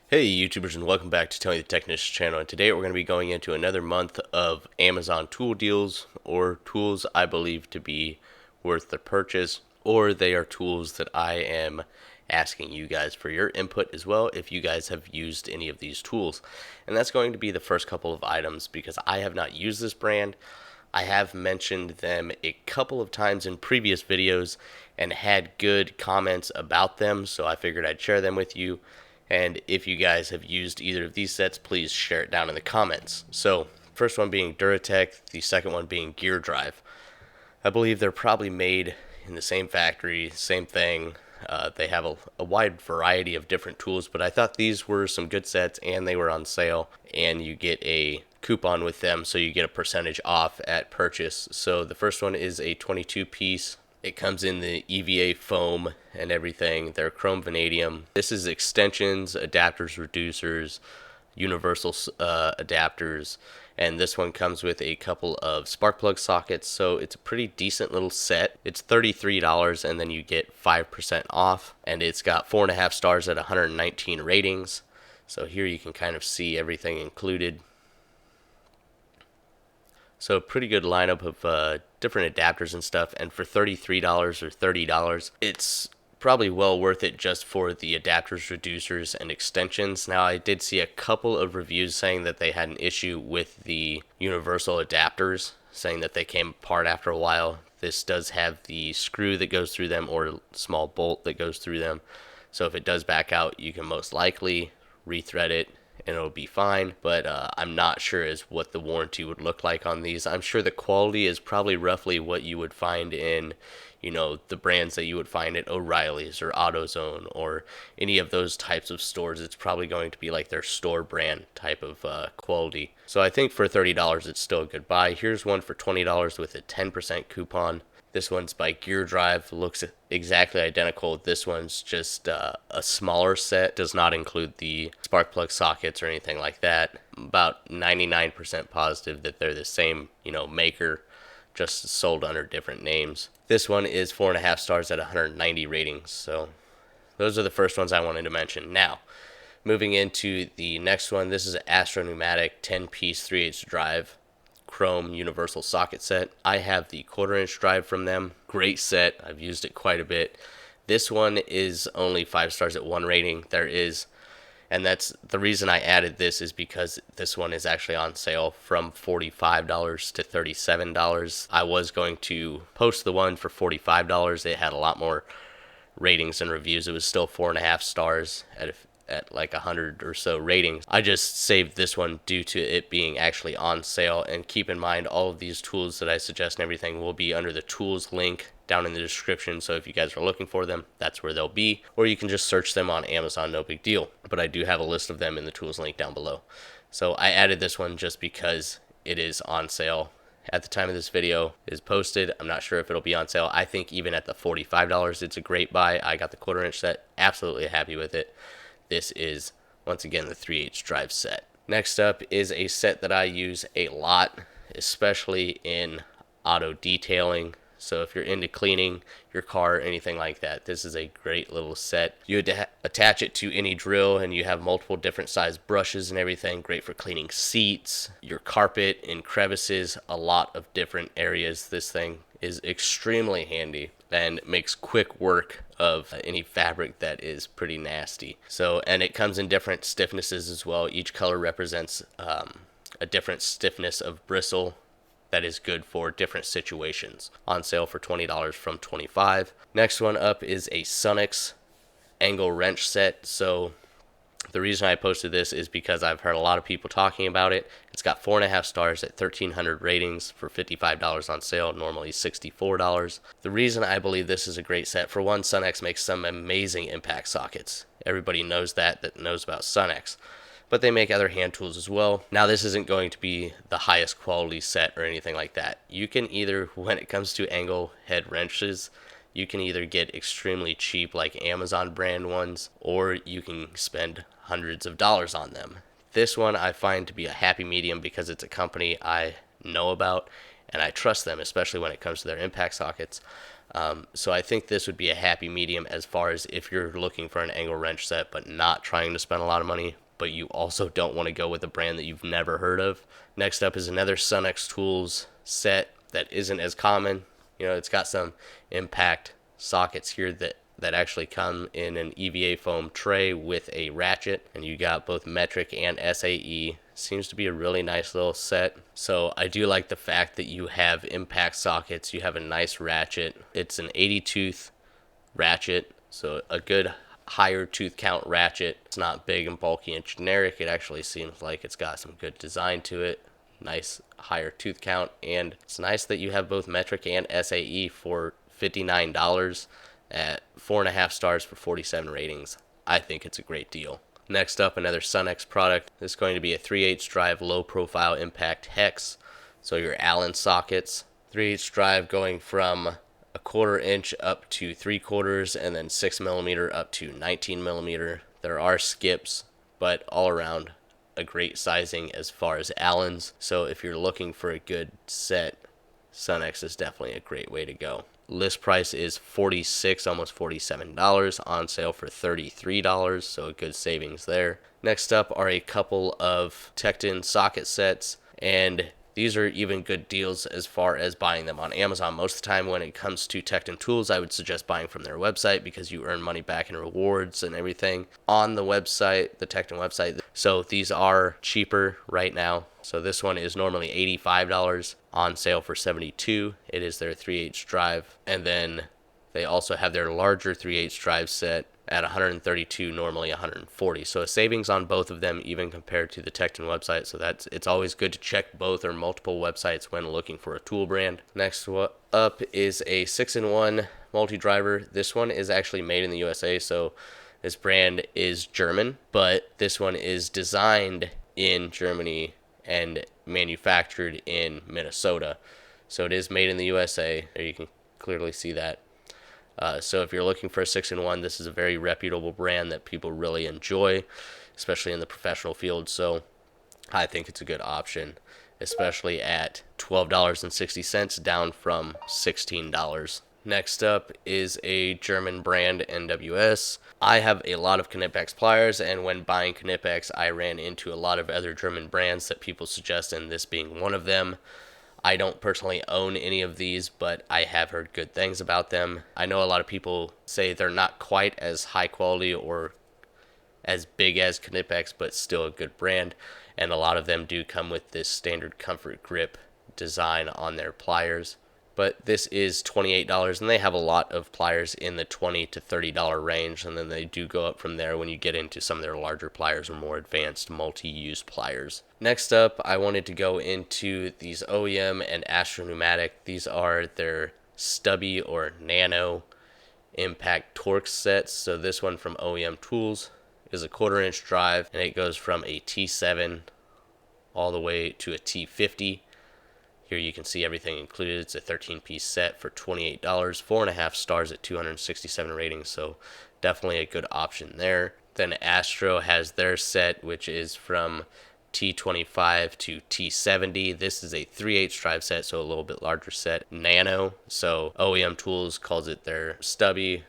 Hey YouTubers, and welcome back to Tony the Technician channel, and today we're going to be going into another month of Amazon tool deals, or tools I believe to be worth the purchase, or they are tools that I am asking you guys for your input as well if you guys have used any of these tools. And that's going to be the first couple of items because I have not used this brand. I have mentioned them a couple of times in previous videos and had good comments about them, so I figured I'd share them with you. And if you guys have used either of these sets, please share it down in the comments. So, first one being Duratech, the second one being Gearwrench. I believe they're probably made in the same factory, same thing. They have a wide variety of different tools, but I thought these were some good sets and they were on sale, and you get a coupon with them, so you get a percentage off at purchase. So the first one is a 22 piece. It comes in the EVA foam and everything. They're chrome vanadium. This is extensions, adapters, reducers, universal adapters, and this one comes with a couple of spark plug sockets, so it's a pretty decent little set. It's $33, and then you get 5% off, and it's got 4.5 stars at 119 ratings. So here you can kind of see everything included. So pretty good lineup of different adapters and stuff, and for $33 or $30, it's probably well worth it just for the adapters, reducers, and extensions. Now, I did see a couple of reviews saying that they had an issue with the universal adapters, saying that they came apart after a while. This does have the screw that goes through them, or a small bolt that goes through them. So if it does back out, you can most likely rethread it and it'll be fine, but I'm not sure as what the warranty would look like on these. I'm sure the quality is probably roughly what you would find in, the brands that you would find at O'Reilly's or AutoZone or any of those types of stores. It's probably going to be like their store brand type of quality. So I think for $30, it's still a good buy. Here's one for $20 with a 10% coupon. This one's by Gearwrench, looks exactly identical. This one's just a smaller set, does not include the spark plug sockets or anything like that. About 99% positive that they're the same, maker, just sold under different names. This one is 4.5 stars at 190 ratings. So those are the first ones I wanted to mention. Now, moving into the next one, this is an Astropneumatic 10-piece 3/8 drive. Chrome universal socket set. I have the 1/4-inch drive from them. Great set. I've used it quite a bit. This one is only 5 stars at 1 rating. And that's the reason I added this, is because this one is actually on sale from $45 to $37. I was going to post the one for $45. It had a lot more ratings and reviews. It was still 4.5 stars at like 100 or so ratings. I just saved this one due to it being actually on sale. And keep in mind, all of these tools that I suggest and everything will be under the tools link down in the description. So if you guys are looking for them, that's where they'll be. Or you can just search them on Amazon, no big deal. But I do have a list of them in the tools link down below. So I added this one just because it is on sale at the time of this video is posted. I'm not sure if it'll be on sale. I think even at the $45, it's a great buy. I got the 1/4-inch set, absolutely happy with it. This is, once again, the 3/8 drive set. Next up is a set that I use a lot, especially in auto detailing. So if you're into cleaning your car or anything like that, this is a great little set. You attach it to any drill, and you have multiple different size brushes and everything. Great for cleaning seats, your carpet, in crevices, a lot of different areas. This thing is extremely handy and makes quick work of any fabric that is pretty nasty. So, and it comes in different stiffnesses as well. Each color represents a different stiffness of bristle that is good for different situations. On sale for $20 from $25. Next one up is a Sunex angle wrench set. So the reason I posted this is because I've heard a lot of people talking about it. It's got 4.5 stars at 1,300 ratings for $55 on sale, normally $64. The reason I believe this is a great set, for one, Sunex makes some amazing impact sockets. Everybody knows that knows about Sunex. But they make other hand tools as well. Now, this isn't going to be the highest quality set or anything like that. You can either, when it comes to angle head wrenches, you can either get extremely cheap like Amazon brand ones, or you can spend hundreds of dollars on them. This one I find to be a happy medium because it's a company I know about and I trust them, especially when it comes to their impact sockets. So I think this would be a happy medium as far as if you're looking for an angle wrench set but not trying to spend a lot of money, but you also don't want to go with a brand that you've never heard of. Next up is another Sunex Tools set that isn't as common. It's got some impact sockets here that actually come in an EVA foam tray with a ratchet, and you got both metric and SAE. Seems to be a really nice little set. So I do like the fact that you have impact sockets, you have a nice ratchet. It's an 80 tooth ratchet, so a good higher tooth count ratchet. It's not big and bulky and generic. It actually seems like it's got some good design to it. Nice higher tooth count, and it's nice that you have both metric and SAE for $59 at 4.5 stars for 47 ratings. I think it's a great deal. Next up, another Sunex product. This is going to be a 3/8 drive low profile impact hex. So your Allen sockets, 3/8 drive going from 1/4 inch up to 3/4, and then 6mm up to 19mm. There are skips, but all around a great sizing as far as Allens. So if you're looking for a good set, Sunex is definitely a great way to go. List price is $46, almost $47, on sale for $33, so a good savings there. Next up are a couple of Tekton socket sets, and these are even good deals as far as buying them on Amazon. Most of the time when it comes to Tekton tools, I would suggest buying from their website because you earn money back in rewards and everything on the website, the Tekton website. So these are cheaper right now. So this one is normally $85, on sale for $72. It is their 3/8 drive. And then they also have their larger 3/8 drive set at $132, normally $140. So a savings on both of them, even compared to the Tekton website. So it's always good to check both or multiple websites when looking for a tool brand. Next up is a 6-in-1 multi-driver. This one is actually made in the USA, so this brand is German, but this one is designed in Germany and manufactured in Minnesota. So it is made in the USA. There you can clearly see that. So if you're looking for a 6-in-1, this is a very reputable brand that people really enjoy, especially in the professional field. So I think it's a good option, especially at $12.60, down from $16. Next up is a German brand, NWS. I have a lot of Knipex pliers, and when buying Knipex, I ran into a lot of other German brands that people suggest, and this being one of them. I don't personally own any of these, but I have heard good things about them. I know a lot of people say they're not quite as high quality or as big as Knipex, but still a good brand. And a lot of them do come with this standard comfort grip design on their pliers. But this is $28, and they have a lot of pliers in the $20 to $30 range, and then they do go up from there when you get into some of their larger pliers or more advanced multi-use pliers. Next up, I wanted to go into these OEM and Astropneumatic. These are their stubby or nano impact Torx sets. So this one from OEM Tools is a 1/4 inch drive, and it goes from a T7 all the way to a T50. Here you can see everything included. It's a 13-piece set for $28, 4.5 stars at 267 ratings, so definitely a good option there. Then Astro has their set, which is from T25 to T70. This is a 3/8 drive set, so a little bit larger set. Nano, so OEM Tools calls it their stubby.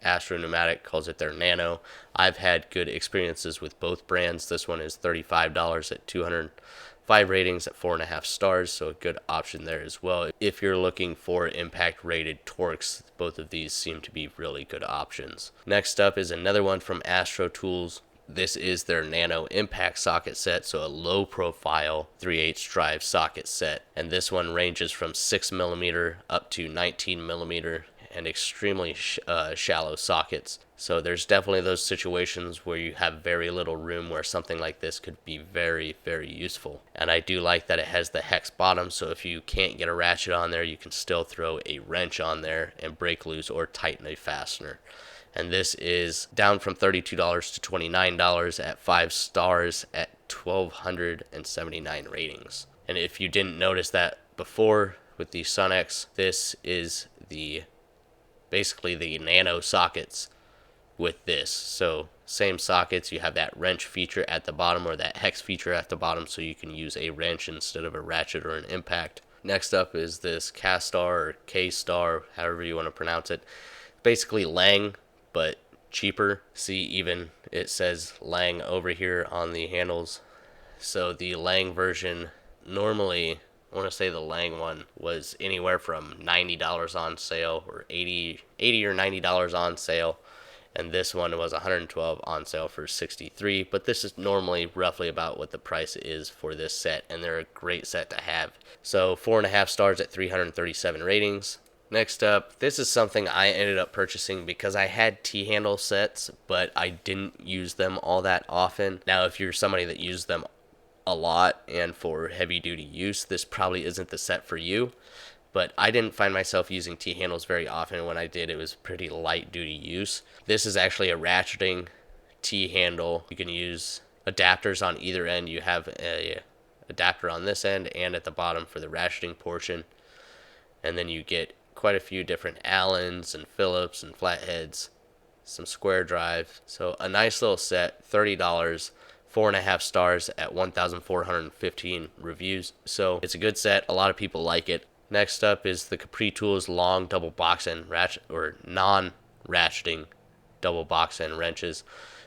Astropneumatic calls it their nano. I've had good experiences with both brands. This one is $35 at 205 ratings at 4.5 stars, so a good option there as well. If you're looking for impact rated Torx, both of these seem to be really good options. Next up is another one from Astro Tools. This is their Nano Impact Socket Set, so a low profile 3/8 drive socket set. And this one ranges from 6mm up to 19mm and extremely shallow sockets. So there's definitely those situations where you have very little room where something like this could be very, very useful. And I do like that it has the hex bottom, so if you can't get a ratchet on there, you can still throw a wrench on there and break loose or tighten a fastener. And this is down from $32 to $29 at 5 stars at 1,279 ratings. And if you didn't notice that before with the Sunex, this is basically the nano sockets with this. So same sockets, you have that wrench feature at the bottom or that hex feature at the bottom, so you can use a wrench instead of a ratchet or an impact. Next up is this K-Star or K-Star, however you want to pronounce it. Basically Lang, but cheaper. See, even it says Lang over here on the handles. So the Lang version, normally, I want to say the Lang one was anywhere from $90 on sale, or 80 or $90 on sale. And this one was 112 on sale for 63, but this is normally roughly about what the price is for this set, and they're a great set to have. So 4.5 stars at 337 ratings. Next up, this is something I ended up purchasing because I had THandle sets, but I didn't use them all that often. Now, if you're somebody that used them a lot and for heavy duty use, this probably isn't the set for you. But I didn't find myself using T-handles very often. When I did, it was pretty light duty use. This is actually a ratcheting T-handle. You can use adapters on either end. You have a adapter on this end and at the bottom for the ratcheting portion. And then you get quite a few different Allens and Phillips and flatheads, some square drive. So a nice little set, $30, 4.5 stars at 1,415 reviews. So it's a good set. A lot of people like it. Next up is the Capri Tools long double box end ratchet, or non-ratcheting double box end wrenches.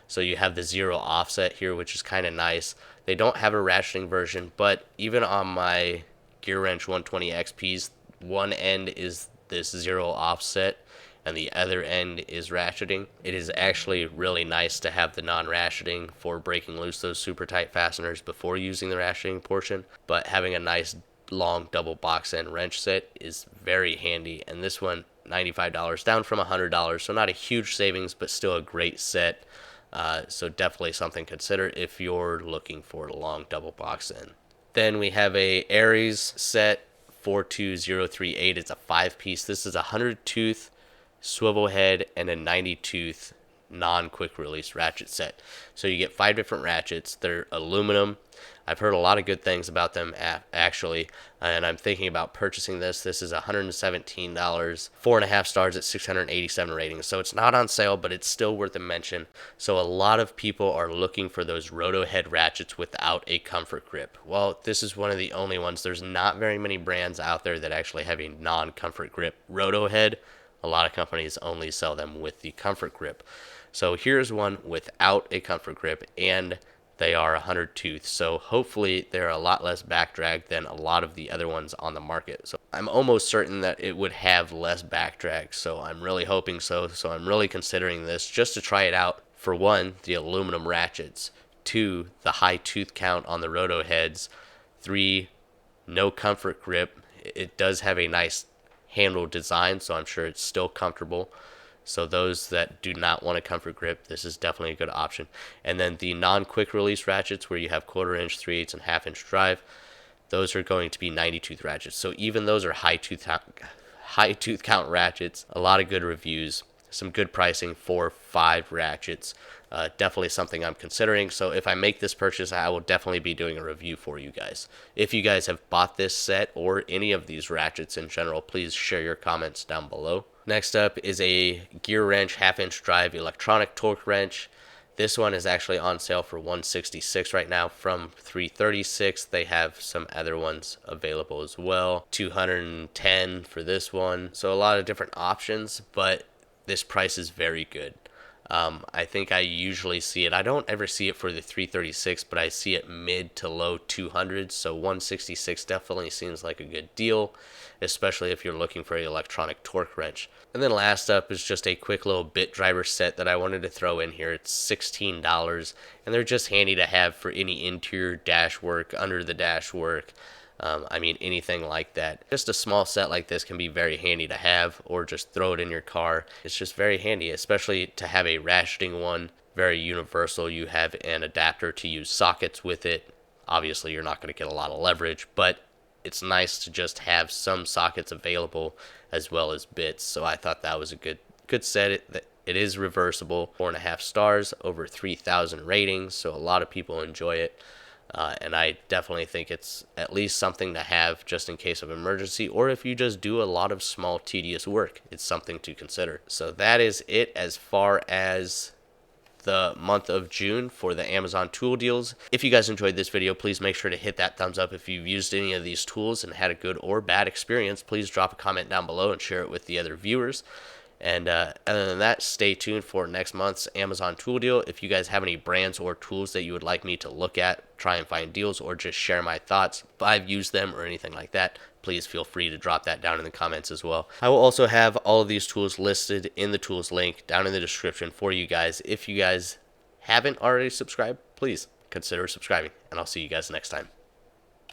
So you have the zero offset here, which is kind of nice. They don't have a ratcheting version, but even on my Gearwrench 120 XPs, one end is this zero offset and the other end is ratcheting. It is actually really nice to have the non-ratcheting for breaking loose those super tight fasteners before using the ratcheting portion, but having a nice long double box end wrench set is very handy. And this one, $95, down from $100, so not a huge savings, but still a great set. So definitely something to consider if you're looking for a long double box end. Then we have a Aries set 42038. It's a 5-piece. This is a 100-tooth swivel head and a 90-tooth non-quick release ratchet set. So you get 5 different ratchets. They're aluminum. I've heard a lot of good things about them actually, and I'm thinking about purchasing this. This is $117, 4.5 stars at 687 ratings. So it's not on sale, but it's still worth a mention. So a lot of people are looking for those roto head ratchets without a comfort grip. Well, this is one of the only ones. There's not very many brands out there that actually have a non-comfort grip roto head. A lot of companies only sell them with the comfort grip. So here's one without a comfort grip, and they are 100 tooth. So hopefully they're a lot less back drag than a lot of the other ones on the market. So I'm almost certain that it would have less back drag. So I'm really hoping so. So I'm really considering this just to try it out. For one, the aluminum ratchets. 2, the high tooth count on the roto heads. 3, no comfort grip. It does have a nice handle design, so I'm sure it's still comfortable. So those that do not want a comfort grip, this is definitely a good option. And then the non-quick release ratchets, where you have 1/4 inch, 3/8, and 1/2 inch drive, those are going to be 90 tooth ratchets. So even those are high tooth count ratchets. A lot of good reviews, some good pricing for 5 ratchets. Definitely something I'm considering. So if I make this purchase, I will definitely be doing a review for you guys. If you guys have bought this set or any of these ratchets in general, please share your comments down below. Next up is a Gearwrench 1/2 inch drive electronic torque wrench. This one is actually on sale for $166 right now from $336. They have some other ones available as well. $210 for this one. So a lot of different options, but this price is very good. I think I usually see it. I don't ever see it for the 336, but I see it mid to low 200s. So 166 definitely seems like a good deal, especially if you're looking for an electronic torque wrench. And then last up is just a quick little bit driver set that I wanted to throw in here. It's $16, and they're just handy to have for any interior dash work, under the dash work. Anything like that. Just a small set like this can be very handy to have, or just throw it in your car. It's just very handy, especially to have a ratcheting one. Very universal. You have an adapter to use sockets with it. Obviously, you're not going to get a lot of leverage, but it's nice to just have some sockets available as well as bits. So I thought that was a good set. It is reversible. 4.5 stars, over 3,000 ratings, so a lot of people enjoy it. And I definitely think it's at least something to have just in case of emergency, or if you just do a lot of small tedious work, it's something to consider. So that is it as far as the month of June for the Amazon tool deals. If you guys enjoyed this video, please make sure to hit that thumbs up. If you've used any of these tools and had a good or bad experience, please drop a comment down below and share it with the other viewers. And other than that, stay tuned for next month's Amazon tool deal. If you guys have any brands or tools that you would like me to look at, try and find deals, or just share my thoughts if I've used them or anything like that, please feel free to drop that down in the comments as well. I will also have all of these tools listed in the tools link down in the description for you guys. If you guys haven't already subscribed, please consider subscribing, and I'll see you guys next time.